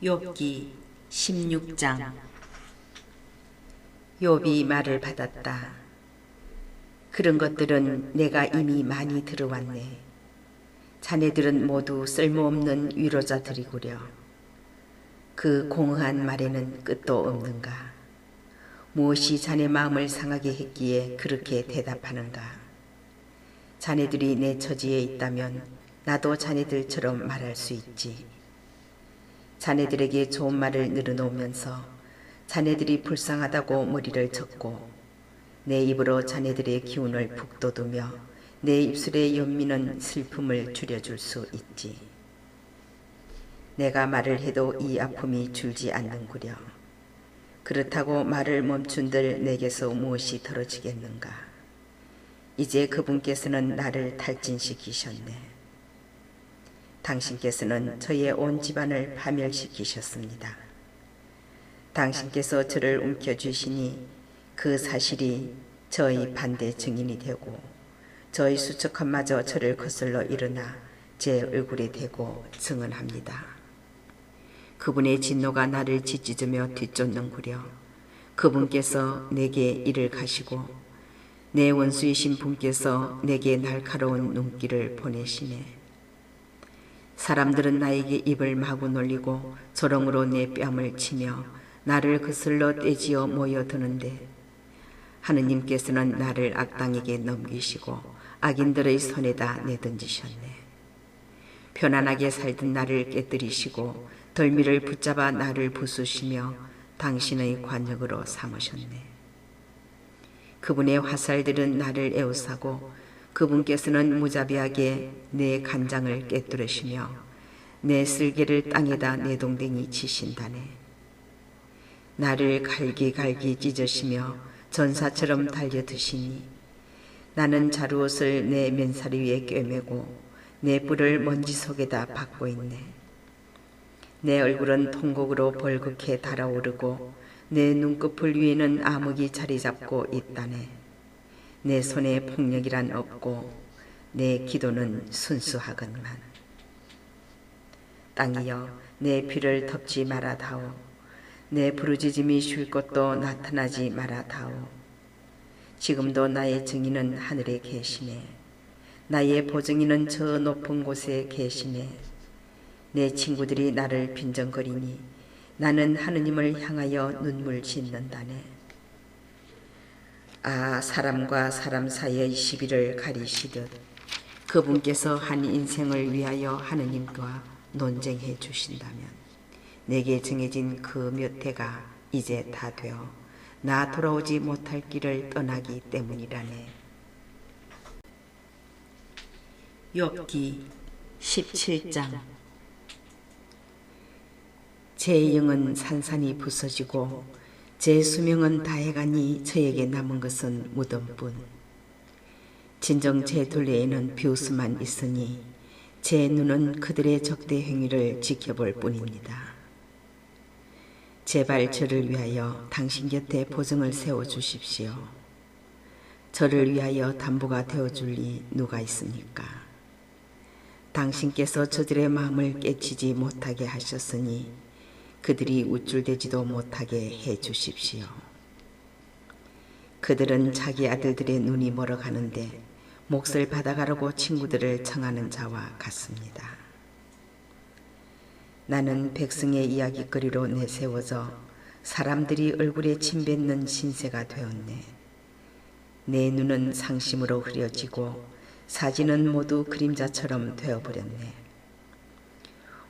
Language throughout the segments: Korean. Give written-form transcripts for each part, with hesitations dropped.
욥기 16장. 욥이 말을 받았다. 그런 것들은 내가 이미 많이 들어왔네. 자네들은 모두 쓸모없는 위로자들이구려. 그 공허한 말에는 끝도 없는가? 무엇이 자네 마음을 상하게 했기에 그렇게 대답하는가? 자네들이 내 처지에 있다면 나도 자네들처럼 말할 수 있지. 자네들에게 좋은 말을 늘어놓으면서 자네들이 불쌍하다고 머리를 젓고 내 입으로 자네들의 기운을 북돋우며 내 입술에 연미는 슬픔을 줄여줄 수 있지. 내가 말을 해도 이 아픔이 줄지 않는구려. 그렇다고 말을 멈춘들 내게서 무엇이 떨어지겠는가. 이제 그분께서는 나를 탈진시키셨네. 당신께서는 저의 온 집안을 파멸시키셨습니다. 당신께서 저를 움켜쥐시니 그 사실이 저의 반대 증인이 되고 저의 수척함마저 저를 거슬러 일어나 제 얼굴에 대고 증언합니다. 그분의 진노가 나를 짓짖으며 뒤쫓는구려. 그분께서 내게 이를 가시고 내 원수이신 분께서 내게 날카로운 눈길을 보내시네. 사람들은 나에게 입을 마구 놀리고 조롱으로 내 뺨을 치며 나를 거슬러 떼지어 모여드는데 하느님께서는 나를 악당에게 넘기시고 악인들의 손에다 내던지셨네. 편안하게 살던 나를 깨뜨리시고 덜미를 붙잡아 나를 부수시며 당신의 관역으로 삼으셨네. 그분의 화살들은 나를 에워싸고 그분께서는 무자비하게 내 간장을 깨뜨리시며 내 쓸개를 땅에다 내동댕이 치신다네. 나를 갈기갈기 찢으시며 전사처럼 달려드시니 나는 자루옷을 내 맨살이 위에 꿰매고 내 뿔을 먼지 속에다 박고 있네. 내 얼굴은 통곡으로 벌겋게 달아오르고 내 눈꺼풀 위에는 암흑이 자리 잡고 있다네. 내 손에 폭력이란 없고 내 기도는 순수하건만. 땅이여 내 피를 덮지 말아다오. 내 부르짖음이 쉴 곳도 나타나지 말아다오. 지금도 나의 증인은 하늘에 계시네. 나의 보증인은 저 높은 곳에 계시네. 내 친구들이 나를 빈정거리니 나는 하느님을 향하여 눈물 짓는다네. 아, 사람과 사람 사이의 시비를 가리시듯 그분께서 한 인생을 위하여 하느님과 논쟁해 주신다면 내게 정해진 그 몇 해가 이제 다 되어 나 돌아오지 못할 길을 떠나기 때문이라네. 욥기 17장. 제 영은 산산이 부서지고 제 수명은 다해가니 저에게 남은 것은 무덤뿐. 진정 제 둘레에는 비웃음만 있으니 제 눈은 그들의 적대 행위를 지켜볼 뿐입니다. 제발 저를 위하여 당신 곁에 보증을 세워주십시오. 저를 위하여 담보가 되어줄 리 누가 있습니까? 당신께서 저들의 마음을 깨치지 못하게 하셨으니 그들이 우쭐대지도 못하게 해 주십시오. 그들은 자기 아들들의 눈이 멀어가는데 몫을 받아가려고 친구들을 청하는 자와 같습니다. 나는 백성의 이야깃거리로 내세워져 사람들이 얼굴에 침 뱉는 신세가 되었네. 내 눈은 상심으로 흐려지고 사진은 모두 그림자처럼 되어버렸네.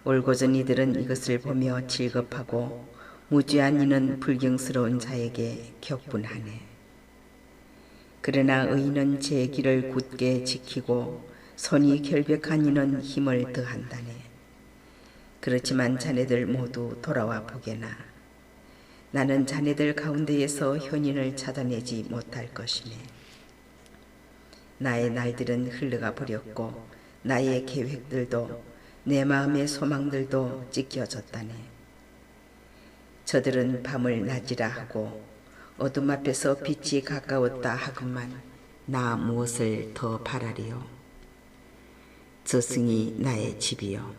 올고전 이들은 이것을 보며 질겁하고 무죄한 이는 불경스러운 자에게 격분하네. 그러나 의인은 제 길을 굳게 지키고 손이 결백한 이는 힘을 더한다네. 그렇지만 자네들 모두 돌아와 보게나. 나는 자네들 가운데에서 현인을 찾아내지 못할 것이네. 나의 날들은 흘러가 버렸고 나의 계획들도 내 마음의 소망들도 찢겨졌다네. 저들은 밤을 낮이라 하고 어둠 앞에서 빛이 가까웠다 하건만 나 무엇을 더 바라리요. 저승이 나의 집이요.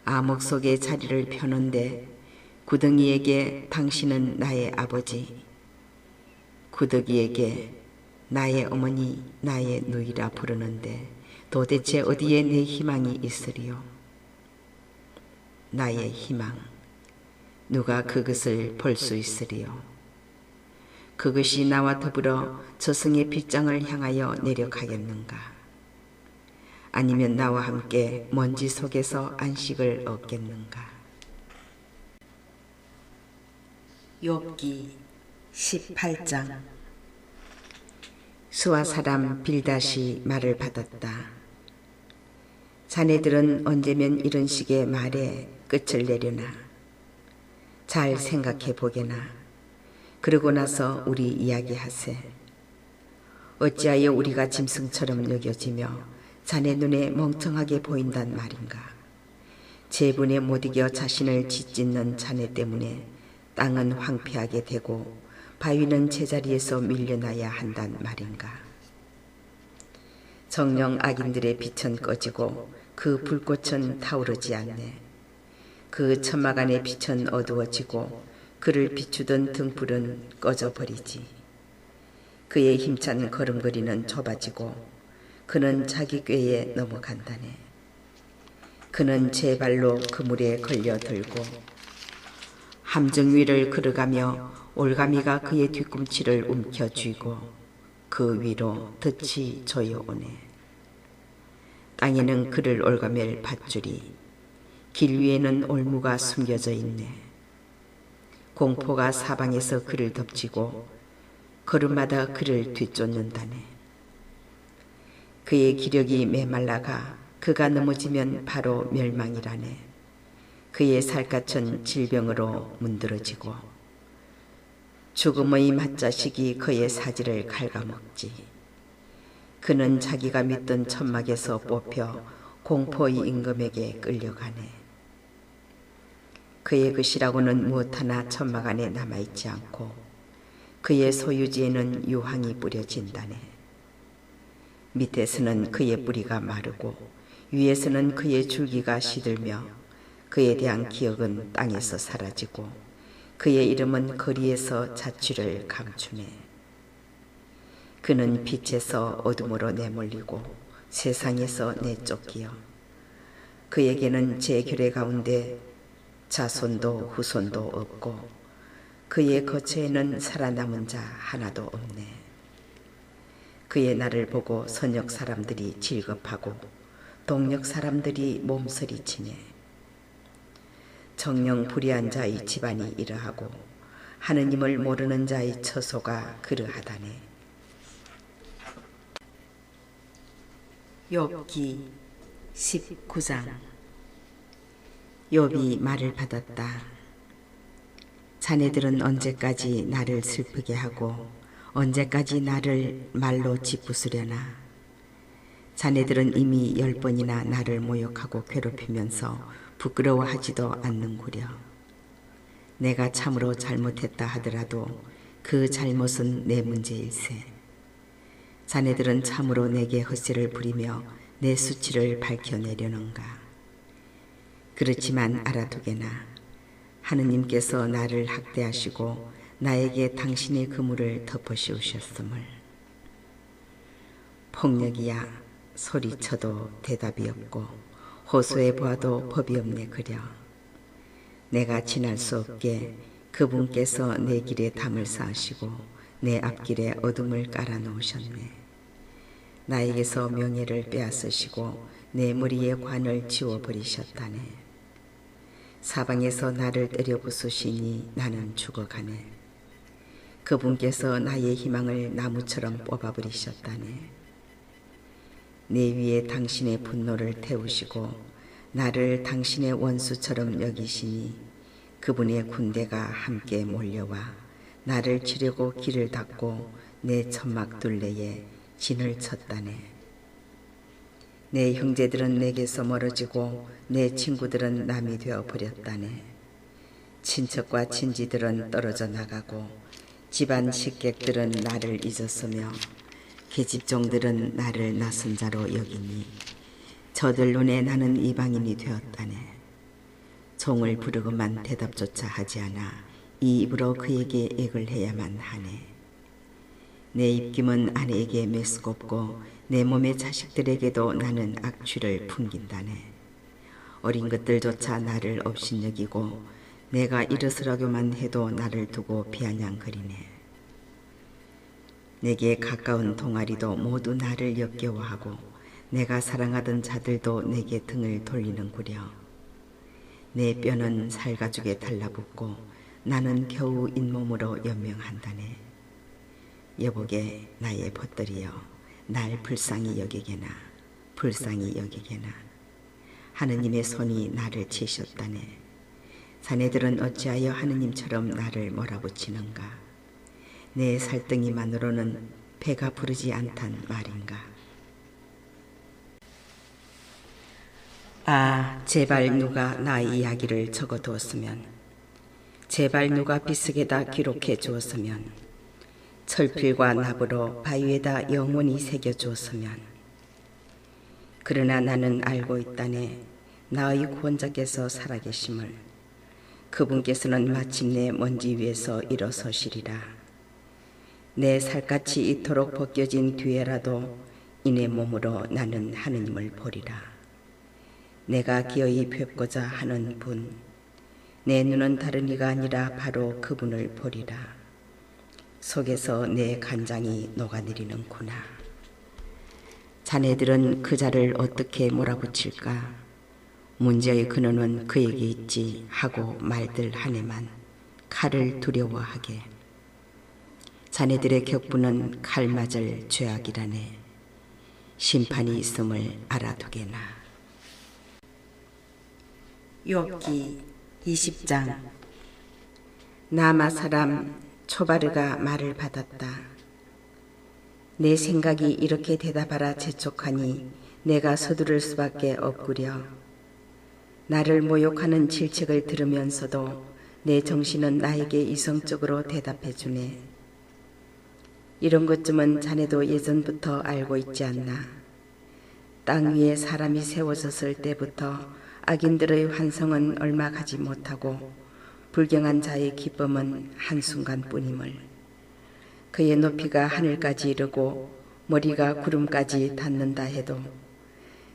암흑 속에 자리를 펴는데 구덩이에게 당신은 나의 아버지, 구더기에게 나의 어머니, 나의 누이라 부르는데 도대체 어디에 내 희망이 있으리요? 나의 희망, 누가 그것을 볼 수 있으리요? 그것이 나와 더불어 저승의 빗장을 향하여 내려가겠는가? 아니면 나와 함께 먼지 속에서 안식을 얻겠는가? 욥기 18장. 수아 사람 빌닷이 말을 받았다. 자네들은 언제면 이런 식의 말에 끝을 내려나? 잘 생각해 보게나. 그러고 나서 우리 이야기하세. 어찌하여 우리가 짐승처럼 여겨지며 자네 눈에 멍청하게 보인단 말인가? 재분에 못 이겨 자신을 짓짓는 자네 때문에 땅은 황폐하게 되고 바위는 제자리에서 밀려나야 한단 말인가? 정령 악인들의 빛은 꺼지고 그 불꽃은 타오르지 않네. 그 천막 안의 빛은 어두워지고 그를 비추던 등불은 꺼져버리지. 그의 힘찬 걸음걸이는 좁아지고 그는 자기 꾀에 넘어간다네. 그는 제 발로 그물에 걸려들고 함정 위를 걸어가며 올가미가 그의 뒤꿈치를 움켜쥐고 그 위로 덫이 조여오네. 땅에는 그를 올가맬 밧줄이, 길 위에는 올무가 숨겨져 있네. 공포가 사방에서 그를 덮치고 걸음마다 그를 뒤쫓는다네. 그의 기력이 메말라가 그가 넘어지면 바로 멸망이라네. 그의 살갗은 질병으로 문드러지고 죽음의 맞자식이 그의 사지를 갉아먹지. 그는 자기가 믿던 천막에서 뽑혀 공포의 임금에게 끌려가네. 그의 것이라고는 무엇 하나 천막 안에 남아있지 않고 그의 소유지에는 유황이 뿌려진다네. 밑에서는 그의 뿌리가 마르고 위에서는 그의 줄기가 시들며 그에 대한 기억은 땅에서 사라지고 그의 이름은 거리에서 자취를 감추네. 그는 빛에서 어둠으로 내몰리고 세상에서 내쫓기어 그에게는 제 결의 가운데 자손도 후손도 없고 그의 거처에는 살아남은 자 하나도 없네. 그의 날을 보고 선역 사람들이 질겁하고 동력 사람들이 몸서리치네. 정령 불의한 자의 집안이 이러하고 하느님을 모르는 자의 처소가 그러하다네. 욥기 19장. 욥이 말을 받았다. 자네들은 언제까지 나를 슬프게 하고 언제까지 나를 말로 짓부수려나? 자네들은 이미 10번이나 나를 모욕하고 괴롭히면서 부끄러워하지도 않는구려. 내가 참으로 잘못했다 하더라도 그 잘못은 내 문제일세. 자네들은 참으로 내게 헛세를 부리며 내 수치를 밝혀내려는가? 그렇지만 알아두게나 하느님께서 나를 학대하시고 나에게 당신의 그물을 덮어씌우셨음을. 폭력이야 소리쳐도 대답이 없고 호소해 보아도 법이 없네 그려. 내가 지날 수 없게 그분께서 내 길에 담을 쌓으시고 내 앞길에 어둠을 깔아 놓으셨네. 나에게서 명예를 빼앗으시고 내 머리에 관을 지워버리셨다네. 사방에서 나를 때려 부수시니 나는 죽어가네. 그분께서 나의 희망을 나무처럼 뽑아버리셨다네. 내 위에 당신의 분노를 태우시고 나를 당신의 원수처럼 여기시니 그분의 군대가 함께 몰려와 나를 치려고 길을 닫고 내 천막 둘레에 진을 쳤다네. 내 형제들은 내게서 멀어지고 내 친구들은 남이 되어 버렸다네. 친척과 친지들은 떨어져 나가고 집안 식객들은 나를 잊었으며 계집종들은 나를 낯선 자로 여기니 저들 눈에 나는 이방인이 되었다네. 종을 부르고만 대답조차 하지 않아 이 입으로 그에게 액을 해야만 하네. 내 입김은 아내에게 메스껍고 내 몸의 자식들에게도 나는 악취를 풍긴다네. 어린 것들조차 나를 업신여기고 내가 일어서라고만 해도 나를 두고 비아냥거리네. 내게 가까운 동아리도 모두 나를 역겨워하고 내가 사랑하던 자들도 내게 등을 돌리는구려. 내 뼈는 살가죽에 달라붙고 나는 겨우 잇몸으로 연명한다네. 여보게 나의 벗들이여 날 불쌍히 여기게나 불쌍히 여기게나. 하느님의 손이 나를 치셨다네. 자네들은 어찌하여 하느님처럼 나를 몰아붙이는가. 내 살덩이만으로는 배가 부르지 않단 말인가. 아, 제발 누가 나의 이야기를 적어두었으면, 제발 누가 비석에다 기록해 주었으면, 철필과 납으로 바위에다 영원히 새겨주었으면. 그러나 나는 알고 있다네. 나의 구원자께서 살아계심을. 그분께서는 마침내 먼지 위에서 일어서시리라. 내 살갗이 이토록 벗겨진 뒤에라도 이내 몸으로 나는 하느님을 보리라. 내가 기어이 뵙고자 하는 분, 내 눈은 다른 이가 아니라 바로 그분을 보리라. 속에서 내 간장이 녹아내리는구나. 자네들은 그 자를 어떻게 몰아붙일까? 문제의 근원은 그에게 있지 하고 말들 하네만 칼을 두려워하게. 자네들의 격분은 칼 맞을 죄악이라네. 심판이 있음을 알아두게나. 욥기 20장. 나마 사람 초바르가 말을 받았다. 내 생각이 이렇게 대답하라 재촉하니 내가 서두를 수밖에 없구려. 나를 모욕하는 질책을 들으면서도 내 정신은 나에게 이성적으로 대답해주네. 이런 것쯤은 자네도 예전부터 알고 있지 않나. 땅 위에 사람이 세워졌을 때부터 악인들의 환성은 얼마 가지 못하고 불경한 자의 기쁨은 한순간뿐임을. 그의 높이가 하늘까지 이르고 머리가 구름까지 닿는다 해도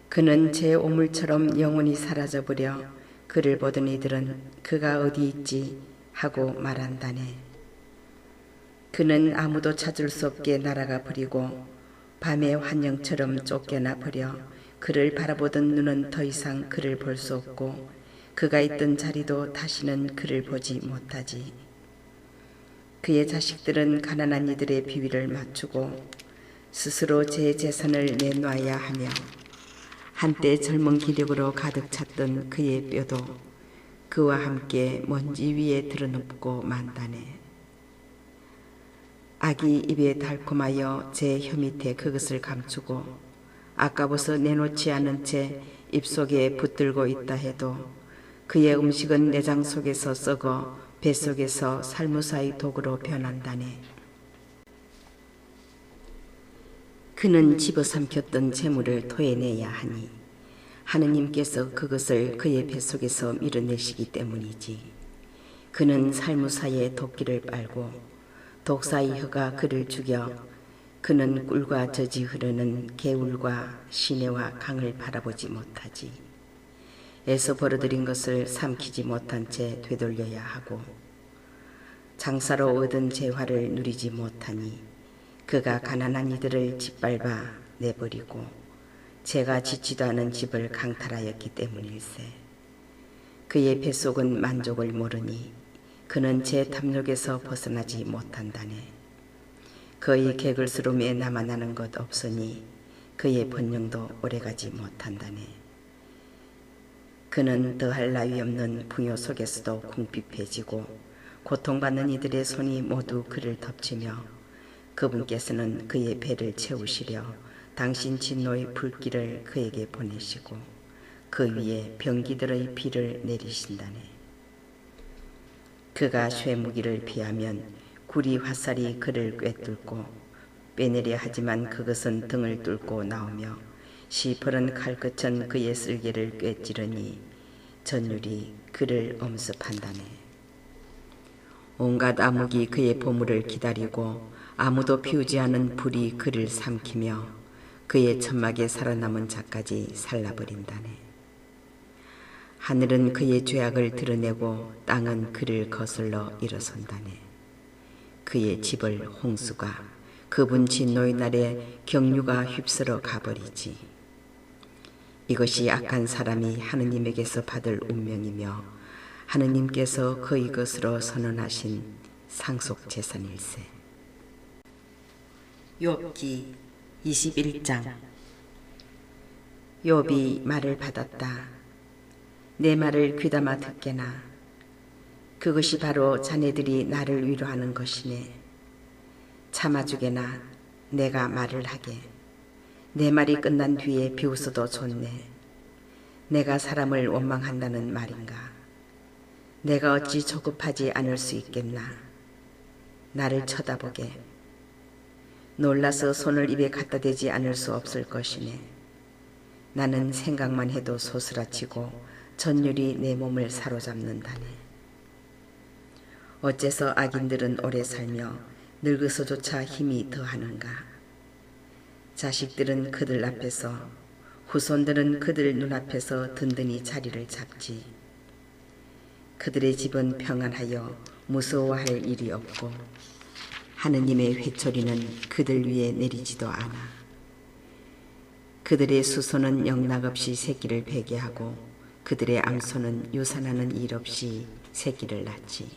그는 제 오물처럼 영원히 사라져버려 그를 보던 이들은 그가 어디 있지 하고 말한다네. 그는 아무도 찾을 수 없게 날아가 버리고 밤의 환영처럼 쫓겨나 버려 그를 바라보던 눈은 더 이상 그를 볼 수 없고 그가 있던 자리도 다시는 그를 보지 못하지. 그의 자식들은 가난한 이들의 비위를 맞추고 스스로 제 재산을 내놔야 하며 한때 젊은 기력으로 가득 찼던 그의 뼈도 그와 함께 먼지 위에 드러눕고 만다네. 악이 입에 달콤하여 제 혀 밑에 그것을 감추고 아까워서 내놓지 않은 채 입속에 붙들고 있다 해도 그의 음식은 내장 속에서 썩어 뱃속에서 살무사의 독으로 변한다네. 그는 집어삼켰던 재물을 토해내야 하니 하느님께서 그것을 그의 뱃속에서 밀어내시기 때문이지. 그는 살무사의 도끼를 빨고 독사의 혀가 그를 죽여 그는 꿀과 젖이 흐르는 개울과 시내와 강을 바라보지 못하지. 애써 벌어들인 것을 삼키지 못한 채 되돌려야 하고 장사로 얻은 재화를 누리지 못하니 그가 가난한 이들을 짓밟아 내버리고 제가 짓지도 않은 집을 강탈하였기 때문일세. 그의 뱃속은 만족을 모르니 그는 제 탐욕에서 벗어나지 못한다네. 그의 개글스러움에 남아나는 것 없으니 그의 번영도 오래가지 못한다네. 그는 더할 나위 없는 풍요 속에서도 궁핍해지고 고통받는 이들의 손이 모두 그를 덮치며 그분께서는 그의 배를 채우시려 당신 진노의 불길을 그에게 보내시고 그 위에 병기들의 비를 내리신다네. 그가 쇠무기를 피하면 구리 화살이 그를 꿰뚫고 빼내려 하지만 그것은 등을 뚫고 나오며 시퍼런 칼끝은 그의 쓸개를 꿰찌르니 전율이 그를 엄습한다네. 온갖 암흑이 그의 보물을 기다리고 아무도 피우지 않은 불이 그를 삼키며 그의 천막에 살아남은 자까지 살라버린다네. 하늘은 그의 죄악을 드러내고 땅은 그를 거슬러 일어선다네. 그의 집을 홍수가 그분 진노의 날에 경류가 휩쓸어 가버리지. 이것이 악한 사람이 하느님에게서 받을 운명이며 하느님께서 그의 것으로 선언하신 상속재산일세. 욥기 21장. 욥이 말을 받았다. 내 말을 귀담아 듣게나. 그것이 바로 자네들이 나를 위로하는 것이네. 참아주게나 내가 말을 하게. 내 말이 끝난 뒤에 비웃어도 좋네. 내가 사람을 원망한다는 말인가. 내가 어찌 조급하지 않을 수 있겠나. 나를 쳐다보게. 놀라서 손을 입에 갖다 대지 않을 수 없을 것이네. 나는 생각만 해도 소스라치고 전율이 내 몸을 사로잡는다네. 어째서 악인들은 오래 살며 늙어서조차 힘이 더하는가. 자식들은 그들 앞에서, 후손들은 그들 눈앞에서 든든히 자리를 잡지. 그들의 집은 평안하여 무서워할 일이 없고 하느님의 회초리는 그들 위에 내리지도 않아. 그들의 수소는 영락없이 새끼를 베게 하고 그들의 암소는 유산하는 일 없이 새끼를 낳지.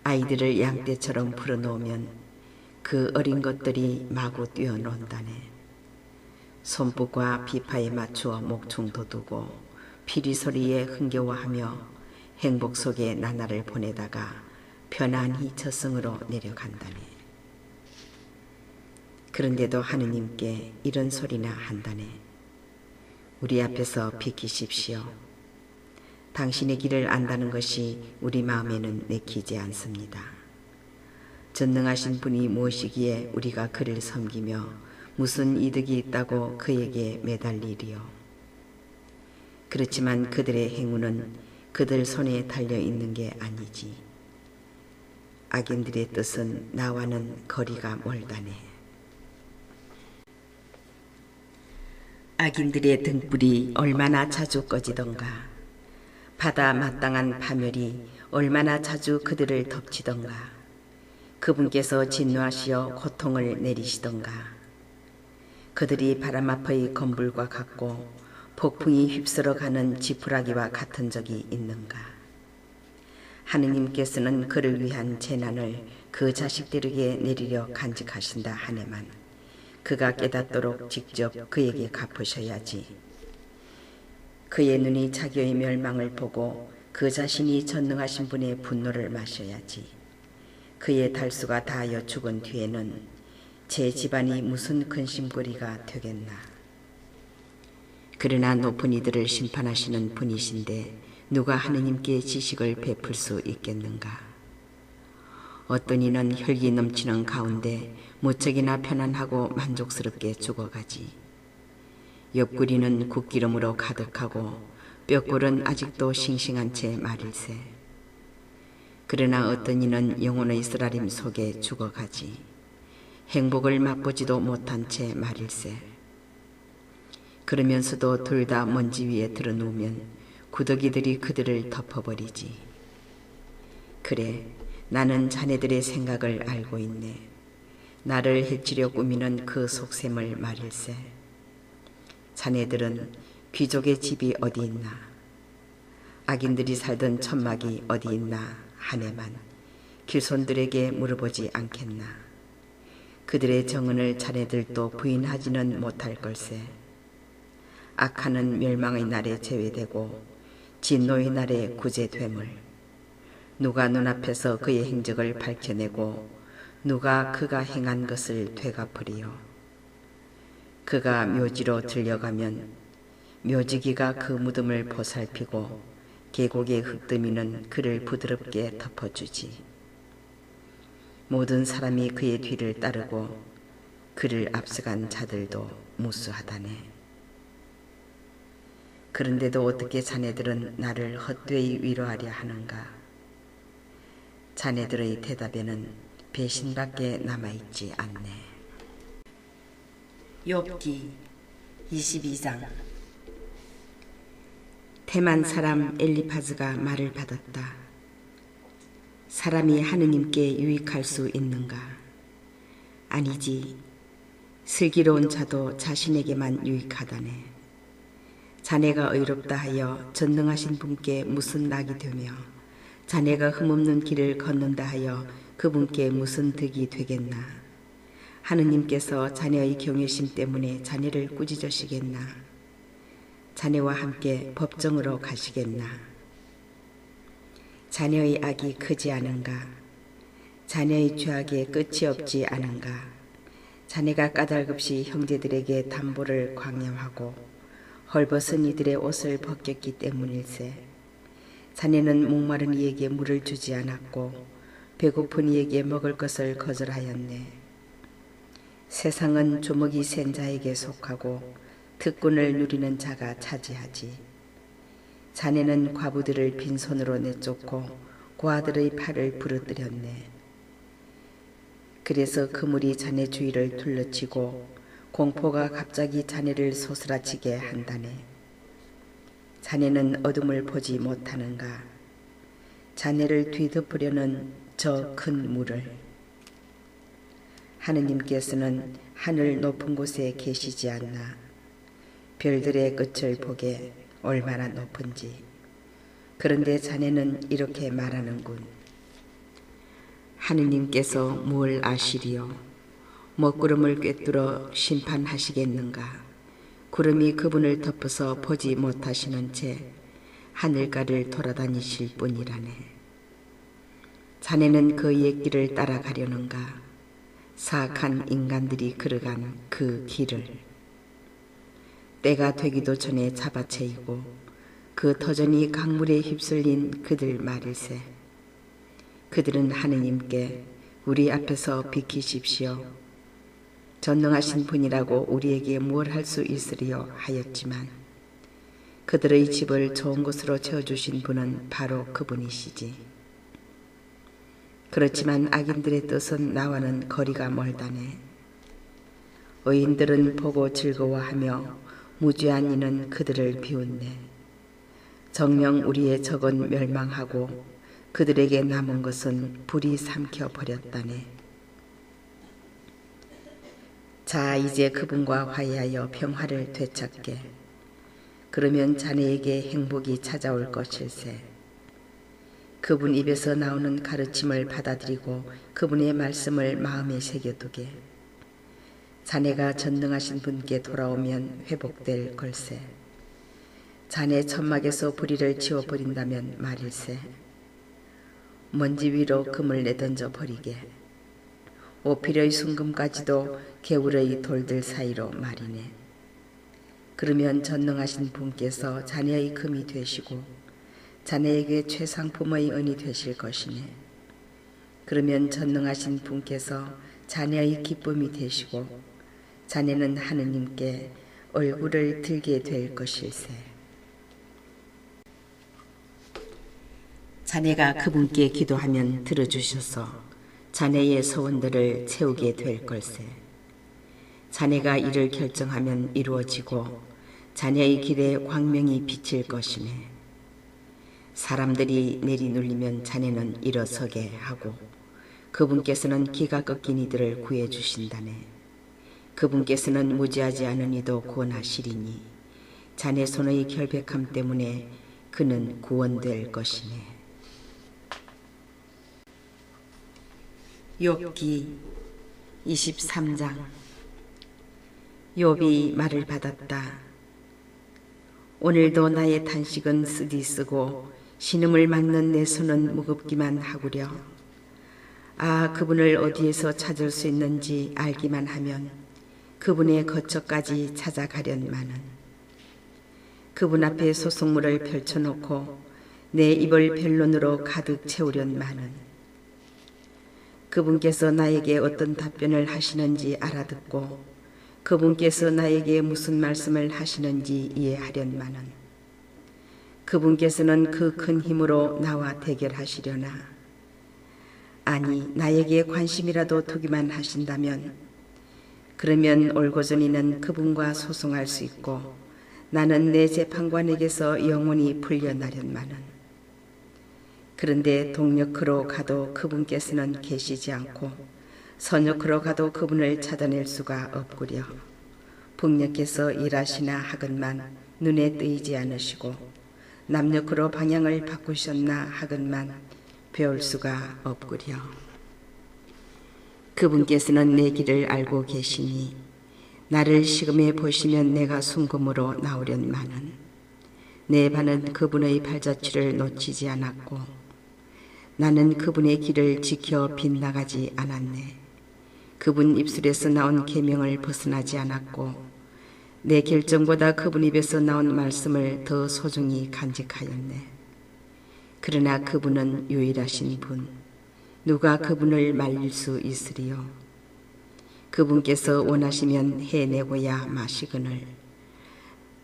아이들을 양떼처럼 풀어놓으면 그 어린 것들이 마구 뛰어논다네. 손붓과 비파에 맞추어 목충 돋우고 피리 소리에 흥겨워하며 행복 속에 나날을 보내다가 편안히 저승으로 내려간다네. 그런데도 하느님께 이런 소리나 한다네. 우리 앞에서 비키십시오. 당신의 길을 안다는 것이 우리 마음에는 내키지 않습니다. 전능하신 분이 무엇이기에 우리가 그를 섬기며 무슨 이득이 있다고 그에게 매달리리요. 그렇지만 그들의 행운은 그들 손에 달려있는 게 아니지. 악인들의 뜻은 나와는 거리가 멀다네. 악인들의 등불이 얼마나 자주 꺼지던가. 바다 마땅한 파멸이 얼마나 자주 그들을 덮치던가. 그분께서 진노하시어 고통을 내리시던가. 그들이 바람 앞의 건불과 같고 폭풍이 휩쓸어가는 지푸라기와 같은 적이 있는가. 하느님께서는 그를 위한 재난을 그 자식들에게 내리려 간직하신다 하네만 그가 깨닫도록 직접 그에게 갚으셔야지. 그의 눈이 자기의 멸망을 보고 그 자신이 전능하신 분의 분노를 마셔야지. 그의 달수가 다하여 죽은 뒤에는 제 집안이 무슨 근심거리가 되겠나. 그러나 높은 이들을 심판하시는 분이신데 누가 하느님께 지식을 베풀 수 있겠는가. 어떤 이는 혈기 넘치는 가운데 무척이나 편안하고 만족스럽게 죽어가지. 옆구리는 국기름으로 가득하고 뼈골은 아직도 싱싱한 채 말일세. 그러나 어떤 이는 영혼의 쓰라림 속에 죽어가지. 행복을 맛보지도 못한 채 말일세. 그러면서도 둘 다 먼지 위에 드러누우면 구더기들이 그들을 덮어버리지. 그래, 나는 자네들의 생각을 알고 있네. 나를 해치려 꾸미는 그 속셈을 말일세. 자네들은 귀족의 집이 어디 있나. 악인들이 살던 천막이 어디 있나 하네만 길손들에게 물어보지 않겠나. 그들의 정은을 자네들도 부인하지는 못할 걸세. 악한은 멸망의 날에 제외되고 진노의 날에 구제됨을. 누가 눈앞에서 그의 행적을 밝혀내고 누가 그가 행한 것을 되갚으리요. 그가 묘지로 들려가면 묘지기가 그 무덤을 보살피고 계곡의 흙더미는 그를 부드럽게 덮어주지. 모든 사람이 그의 뒤를 따르고 그를 앞서간 자들도 무수하다네. 그런데도 어떻게 자네들은 나를 헛되이 위로하려 하는가? 자네들의 대답에는 배신밖에 남아있지 않네. 욥기 22장. 테만 사람 엘리파즈가 말을 받았다. 사람이 하느님께 유익할 수 있는가? 아니지. 슬기로운 자도 자신에게만 유익하다네. 자네가 의롭다 하여 전능하신 분께 무슨 낙이 되며 자네가 흠없는 길을 걷는다 하여 그분께 무슨 득이 되겠나? 하느님께서 자네의 경외심 때문에 자네를 꾸짖으시겠나? 자네와 함께 법정으로 가시겠나? 자네의 악이 크지 않은가? 자네의 죄악에 끝이 없지 않은가? 자네가 까닭없이 형제들에게 담보를 광념하고 헐벗은 이들의 옷을 벗겼기 때문일세. 자네는 목마른 이에게 물을 주지 않았고 배고픈 이에게 먹을 것을 거절하였네. 세상은 조목이 센 자에게 속하고 특권을 누리는 자가 차지하지. 자네는 과부들을 빈손으로 내쫓고 고아들의 팔을 부러뜨렸네. 그래서 그물이 자네 주위를 둘러치고 공포가 갑자기 자네를 소스라치게 한다네. 자네는 어둠을 보지 못하는가? 자네를 뒤덮으려는 저 큰 물을. 하느님께서는 하늘 높은 곳에 계시지 않나? 별들의 끝을 보게 얼마나 높은지. 그런데 자네는 이렇게 말하는군. 하느님께서 뭘 아시리요? 먹구름을 꿰뚫어 심판하시겠는가? 구름이 그분을 덮어서 보지 못하시는 채 하늘가를 돌아다니실 뿐이라네. 자네는 그의 길을 따라가려는가? 사악한 인간들이 걸어간 그 길을. 때가 되기도 전에 잡아채이고 그 터전이 강물에 휩쓸린 그들 말일세. 그들은 하느님께 우리 앞에서 비키십시오. 전능하신 분이라고 우리에게 무엇 할 수 있으리요 하였지만 그들의 집을 좋은 곳으로 채워주신 분은 바로 그분이시지. 그렇지만 악인들의 뜻은 나와는 거리가 멀다네. 의인들은 보고 즐거워하며 무죄한 이는 그들을 비웃네. 정녕 우리의 적은 멸망하고 그들에게 남은 것은 불이 삼켜버렸다네. 자, 이제 그분과 화해하여 평화를 되찾게. 그러면 자네에게 행복이 찾아올 것일세. 그분 입에서 나오는 가르침을 받아들이고 그분의 말씀을 마음에 새겨두게. 자네가 전능하신 분께 돌아오면 회복될 걸세. 자네 천막에서 불의를 지워버린다면 말일세. 먼지 위로 금을 내던져 버리게. 오필의 순금까지도 개울의 돌들 사이로 말이네. 그러면 전능하신 분께서 자네의 금이 되시고 자네에게 최상품의 은이 되실 것이네. 그러면 전능하신 분께서 자네의 기쁨이 되시고 자네는 하느님께 얼굴을 들게 될 것일세. 자네가 그분께 기도하면 들어주셔서 자네의 소원들을 채우게 될 걸세. 자네가 이를 결정하면 이루어지고 자네의 길에 광명이 비칠 것이네. 사람들이 내리눌리면 자네는 일어서게 하고 그분께서는 기가 꺾인 이들을 구해주신다네. 그분께서는 무지하지 않은 이도 구원하시리니 자네 손의 결백함 때문에 그는 구원될 것이네. 욥기 23장. 욥이 말을 받았다. 오늘도 나의 탄식은 쓰디쓰고 신음을 막는 내 손은 무겁기만 하구려. 아, 그분을 어디에서 찾을 수 있는지 알기만 하면 그분의 거처까지 찾아가련마는. 그분 앞에 소송물을 펼쳐놓고 내 입을 변론으로 가득 채우련마는. 그분께서 나에게 어떤 답변을 하시는지 알아듣고 그분께서 나에게 무슨 말씀을 하시는지 이해하련마는. 그분께서는 그 큰 힘으로 나와 대결하시려나? 아니, 나에게 관심이라도 두기만 하신다면 그러면 올고전이는 그분과 소송할 수 있고 나는 내 재판관에게서 영원히 풀려나련마는. 그런데 동력으로 가도 그분께서는 계시지 않고 서력으로 가도 그분을 찾아낼 수가 없구려. 북녘에서 일하시나 하건만 눈에 띄지 않으시고 남녘으로 방향을 바꾸셨나 하건만 배울 수가 없구려. 그분께서는 내 길을 알고 계시니 나를 시금해 보시면 내가 순금으로 나오련마는 내 발은 그분의 발자취를 놓치지 않았고 나는 그분의 길을 지켜 빗나가지 않았네. 그분 입술에서 나온 계명을 벗어나지 않았고 내 결정보다 그분 입에서 나온 말씀을 더 소중히 간직하였네. 그러나 그분은 유일하신 분, 누가 그분을 말릴 수 있으리요. 그분께서 원하시면 해내고야 마시거늘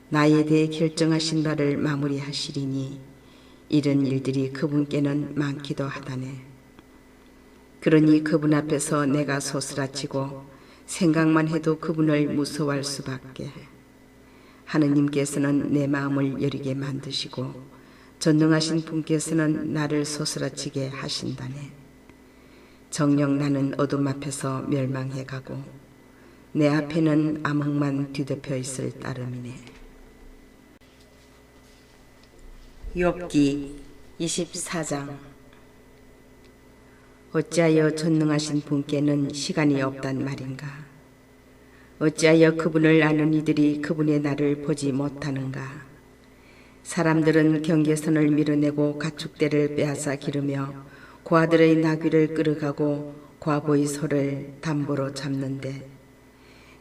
나에 대해 결정하신 바를 마무리하시리니 이런 일들이 그분께는 많기도 하다네. 그러니 그분 앞에서 내가 소스라치고 생각만 해도 그분을 무서워할 수밖에. 하느님께서는 내 마음을 여리게 만드시고 전능하신 분께서는 나를 소스라치게 하신다네. 정녕 나는 어둠 앞에서 멸망해가고 내 앞에는 암흑만 뒤덮여 있을 따름이네. 욥기 24장. 어찌하여 전능하신 분께는 시간이 없단 말인가? 어찌하여 그분을 아는 이들이 그분의 날을 보지 못하는가? 사람들은 경계선을 밀어내고 가축대를 빼앗아 기르며 고아들의 나귀를 끌어가고 과부의 소를 담보로 잡는데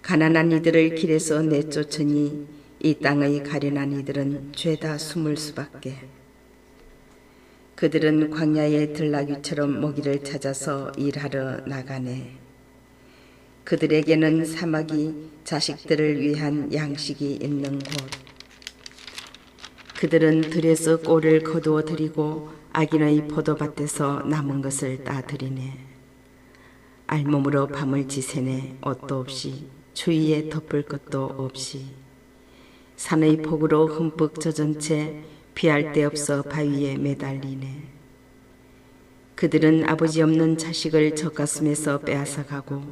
가난한 이들을 길에서 내쫓으니 이 땅의 가련한 이들은 죄다 숨을 수밖에. 그들은 광야의 들나귀처럼 먹이를 찾아서 일하러 나가네. 그들에게는 사막이 자식들을 위한 양식이 있는 곳. 그들은 들에서 꼴을 거두어 들이고 악인의 포도밭에서 남은 것을 따들이네. 알몸으로 밤을 지새네. 옷도 없이 추위에 덮을 것도 없이 산의 폭우로 흠뻑 젖은 채 피할 데 없어 바위에 매달리네. 그들은 아버지 없는 자식을 젖가슴에서 빼앗아가고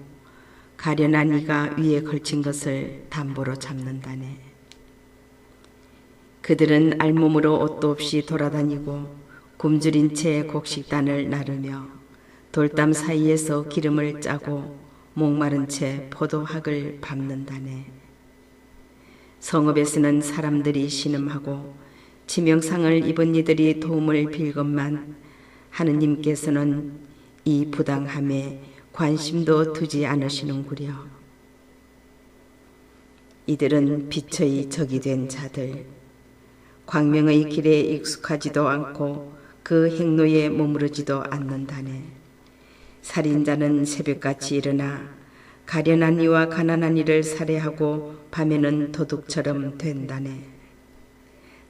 가련한 이가 위에 걸친 것을 담보로 잡는다네. 그들은 알몸으로 옷도 없이 돌아다니고 굶주린 채 곡식단을 나르며 돌담 사이에서 기름을 짜고 목마른 채 포도학을 밟는다네. 성읍에서는 사람들이 신음하고 치명상을 입은 이들이 도움을 빌건만 하느님께서는 이 부당함에 관심도 두지 않으시는구려. 이들은 빛의 적이 된 자들, 광명의 길에 익숙하지도 않고 그 행로에 머무르지도 않는다네. 살인자는 새벽같이 일어나 가련한 이와 가난한 이를 살해하고 밤에는 도둑처럼 된다네.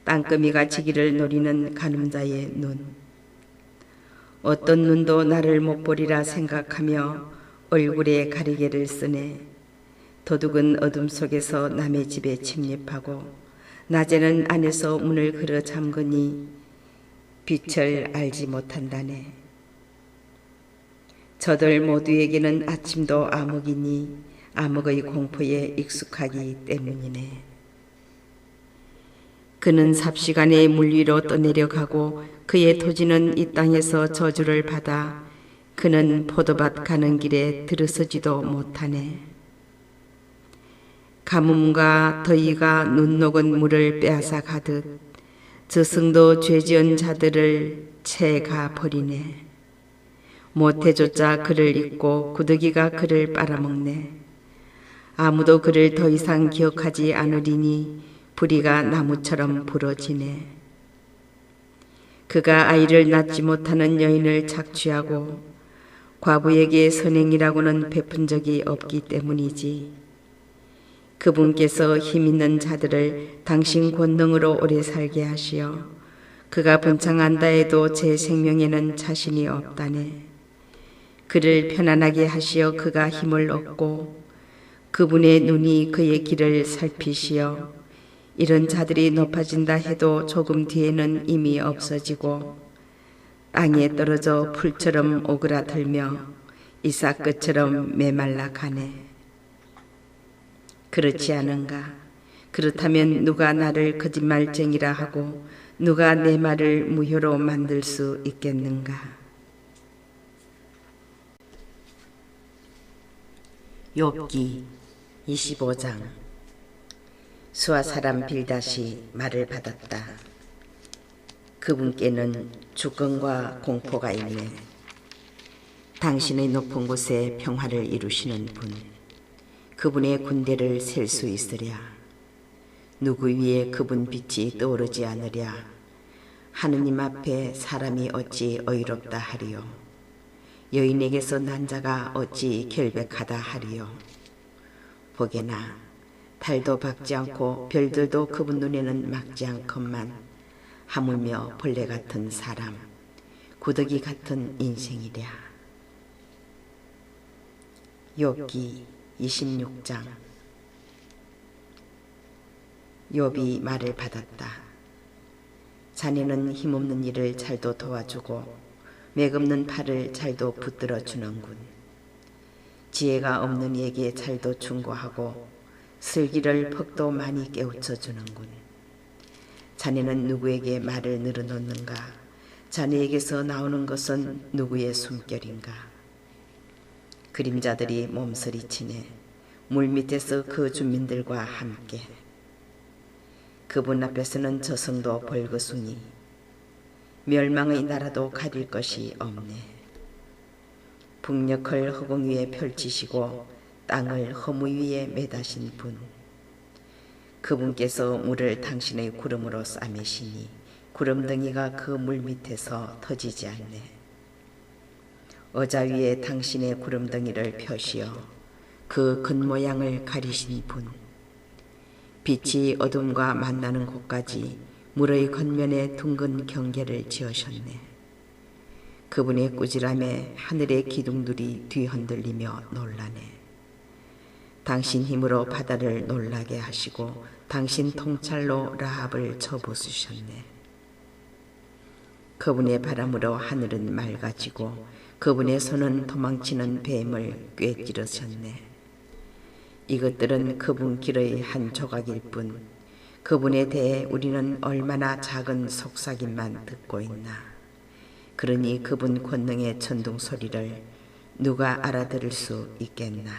땅거미가 지기를 노리는 간음자의 눈. 어떤 눈도 나를 못 보리라 생각하며 얼굴에 가리개를 쓰네. 도둑은 어둠 속에서 남의 집에 침입하고 낮에는 안에서 문을 걸어 잠그니 빛을 알지 못한다네. 저들 모두에게는 아침도 암흑이니 암흑의 공포에 익숙하기 때문이네. 그는 삽시간에 물 위로 떠내려가고 그의 토지는 이 땅에서 저주를 받아 그는 포도밭 가는 길에 들어서지도 못하네. 가뭄과 더위가 눈 녹은 물을 빼앗아 가듯 저승도 죄지은 자들을 채가 버리네. 모태조차 그를 잊고 구더기가 그를 빨아먹네. 아무도 그를 더 이상 기억하지 않으리니 부리가 나무처럼 부러지네. 그가 아이를 낳지 못하는 여인을 착취하고 과부에게 선행이라고는 베푼 적이 없기 때문이지. 그분께서 힘있는 자들을 당신 권능으로 오래 살게 하시어 그가 번창한다 해도 제 생명에는 자신이 없다네. 그를 편안하게 하시어 그가 힘을 얻고 그분의 눈이 그의 길을 살피시어 이런 자들이 높아진다 해도 조금 뒤에는 이미 없어지고 땅에 떨어져 풀처럼 오그라들며 이삭끝처럼 메말라 가네. 그렇지 않은가? 그렇다면 누가 나를 거짓말쟁이라 하고 누가 내 말을 무효로 만들 수 있겠는가? 욥기 25장. 수아 사람 빌닷이 말을 받았다. 그분께는 주권과 공포가 있네. 당신의 높은 곳에 평화를 이루시는 분, 그분의 군대를 셀 수 있으랴. 누구 위에 그분 빛이 떠오르지 않으랴. 하느님 앞에 사람이 어찌 어이롭다 하리요. 여인에게서 난 자가 어찌 결백하다 하리요. 보게나 달도 박지 않고 별들도 그분 눈에는 막지 않건만 하물며 벌레 같은 사람, 구더기 같은 인생이랴. 욥기 26장. 욥이 말을 받았다. 자네는 힘없는 이를 잘도 도와주고 맥없는 팔을 잘도 붙들어 주는군. 지혜가 없는 이에게 잘도 충고하고 슬기를 퍽도 많이 깨우쳐 주는군. 자네는 누구에게 말을 늘어놓는가? 자네에게서 나오는 것은 누구의 숨결인가? 그림자들이 몸서리치네. 물밑에서 그 주민들과 함께. 그분 앞에서는 저승도 벌거숭이, 멸망의 나라도 가릴 것이 없네. 북녘을 허공 위에 펼치시고 땅을 허무 위에 매다신 분, 그분께서 물을 당신의 구름으로 싸매시니 구름덩이가 그 물밑에서 터지지 않네. 어자 위에 당신의 구름덩이를 펴시어 그 겉모양을 가리신 분, 빛이 어둠과 만나는 곳까지 물의 겉면에 둥근 경계를 지으셨네. 그분의 꾸지람에 하늘의 기둥들이 뒤흔들리며 놀라네. 당신 힘으로 바다를 놀라게 하시고 당신 통찰로 라합을 쳐부수셨네. 그분의 바람으로 하늘은 맑아지고 그분의 손은 도망치는 뱀을 꿰찌르셨네. 이것들은 그분 길의 한 조각일 뿐 그분에 대해 우리는 얼마나 작은 속삭임만 듣고 있나. 그러니 그분 권능의 천둥 소리를 누가 알아들을 수 있겠나.